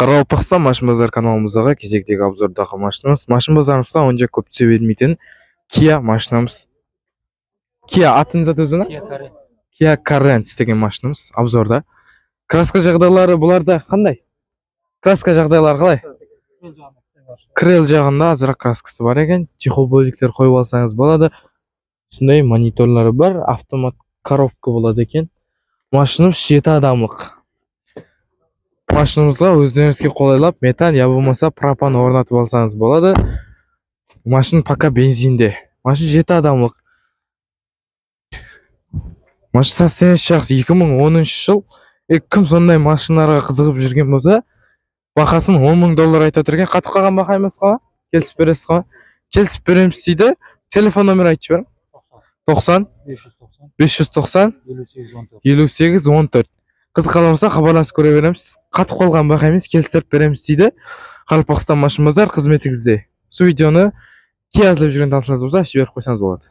Қарақалпақстан машин базар каналымыздағы кезектегі обзордағы машинамыз. Машин базарымызға онша көп түсе бермейтін Kia машинамыз. Kia атын заты өзі? Kia Carens деген машинамыз обзорда. Краска жағдайлары бұларда қандай? Краска жағдайлары қалай? Крел жағында азырақ краскасы бар екен. Чехол бөліктер қойып алсаңыз болады. Сондай мониторлары бар, автомат коробка болады екен. Машинамыз 7 адамлық. Машинамызға өздеріңізге қолайлап метан я болмаса пропан орнатып алсаңыз болады. Машин пока бензинде. Машин 7 адамлық. Машин состояниесі жақсы. 2010 жыл. Кім сондай машиналарға қызығып жүрген болса, бағасын $10,000 айтып отыр екен. Қатып қалған бақа емес қой? Келісіп бересіз ғой? Келісіп береміз дейді. Телефон номер айтып жіберіңіз. 90 590 5814. Қызық қалса хабарласып көре береміз. Қатып қалған бақа емес, келістіріп береміз дейді. Қарақалпақстан машин базар қызметіңізде. Сол видеоны Kia іздеп жүрген танысыңыз болса, жіберіп қойсаңыз болады.